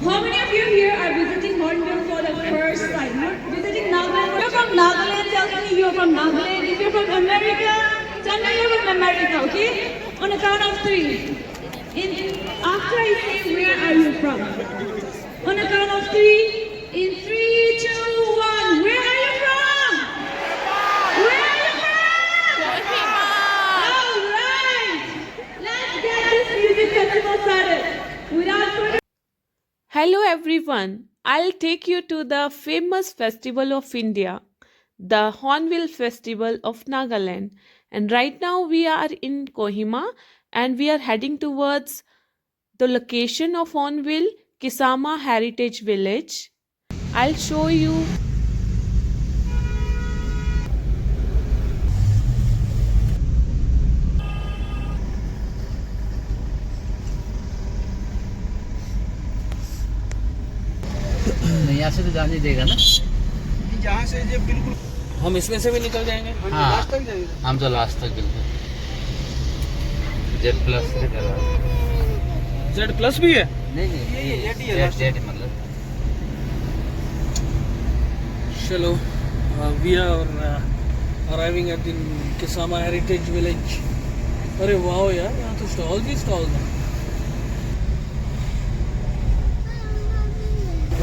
How many of you here are visiting Hornbill for the first time? You're visiting Nagaland. If you're from Nagaland, tell me you're from Nagaland. If you're from America, tell me you're from America, okay? On the count of three. After I say where are you from? On the count of three. In 3, 2, 1. Where are you from? Where are you from? Kohima. All right. Let's get this music festival started. Without further. Hello everyone. I'll take you to the famous festival of India, the Hornbill Festival of Nagaland. And right now we are in Kohima and we are heading towards the location of Hornbill, Kisama Heritage Village. I'll show you. यहाँ से तो जाने देगा ना। यहाँ से जो बिल्कुल हम इसमें से भी निकल जाएंगे। हाँ, लास्ट तक जाएगा। हम तो लास्ट तक बिल्कुल। जेड प्लस से चला। जेड प्लस भी है? नहीं ये जेड मतलब। चलो, we are arriving at the Kisama Heritage Village. अरे वाह यार, यहाँ तो स्टॉल ही स्टॉल है।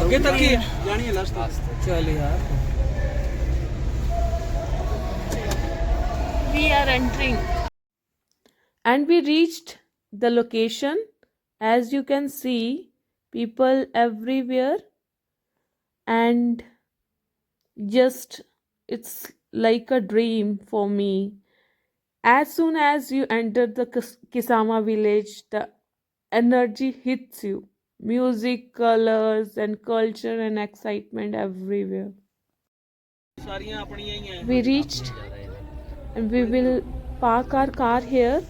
आगे तक ही जानिए लास्ट तक। चल यार। We are entering. And we reached the location. As you can see, people everywhere. And just it's like a dream for me. As soon as you enter the Kisama village, the energy hits you. Music, colors, and culture and excitement everywhere. सारियां अपनी ही हैं। We reached and we will park our car here.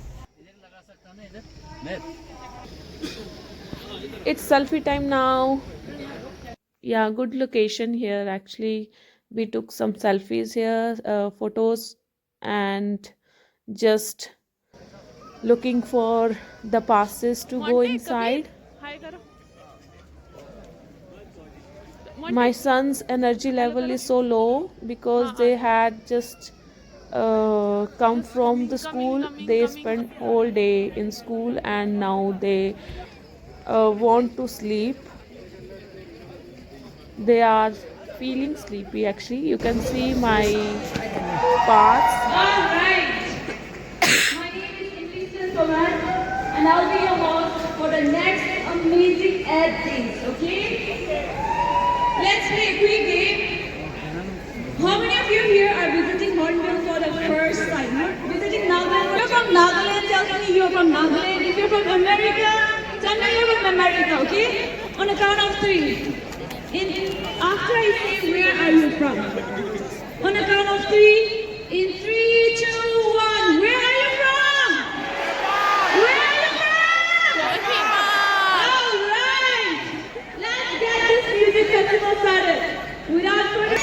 It's selfie time now. Yeah, good location here actually. We took some selfies here, photos, and just looking for the passes to go inside. My son's energy level is so low because they had just come from the school. They spent whole day in school and now they want to sleep. They are feeling sleepy actually. You can see my parts. Alright. My name is indigenous and I'll be your host for the next amazing days, okay? Let's play a quick game. How many of you here are visiting Hornbill for the first time? You're visiting Nagaland. If you're from Nagaland, tell me you're from Nagaland. If you're from America, tell me you're from America, okay? On the count of three. After I say where are you from? On the count of three. In 3, 2, 1. Where are you from? Where are you from? Kohima. All right. Let's get this music festival started. Without further.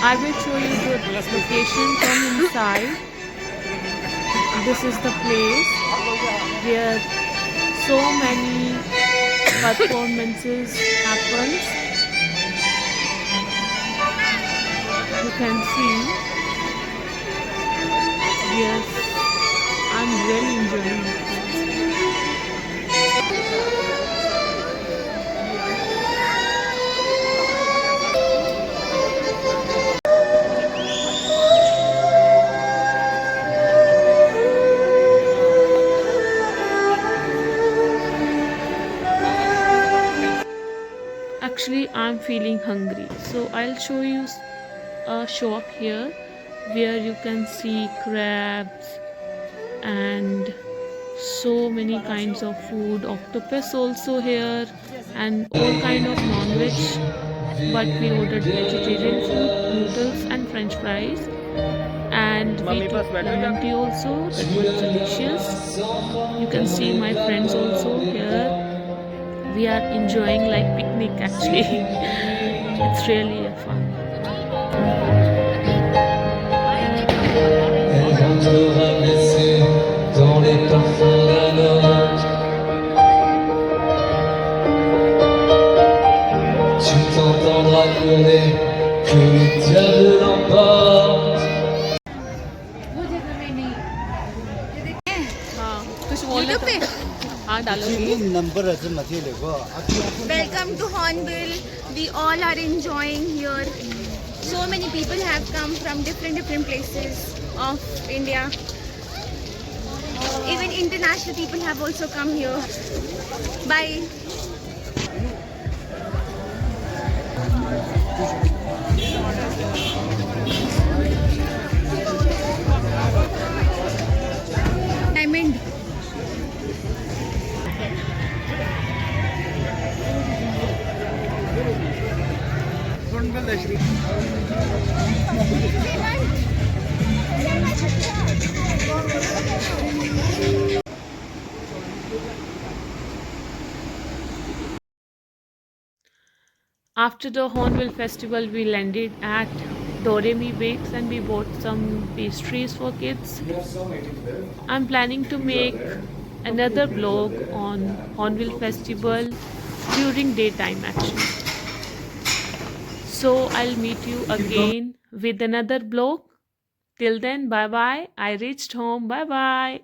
I will show you the location from inside. This is the place where so many performances happens. You can see. Yes, I'm really enjoying it. Actually, I'm feeling hungry, so I'll show you a shop here where you can see crabs and so many kinds of food, octopus also here, and all kind of non-veg, but we ordered vegetarian food, noodles and french fries, and we took lemon tea also. That was delicious. You can see my friends also here. We are enjoying like picnic actually. It's really a fun. Elle rentrera blessée dans les parfums d'un orage. Tu t'entendras hurler que le diable l'emporte. हाँ कुछ बोलने पे हाँ डालूंगी. Welcome to Hornbill. We all are enjoying here. So many people have come from different places of India. Even international people have also come here. Bye. Diamond. After the Hornbill Festival, we landed at Doremi Bakes and we bought some pastries for kids. I'm planning to make another vlog on Hornbill Festival during daytime actually. So I'll meet you again with another vlog. Till then, bye bye. I reached home. Bye bye.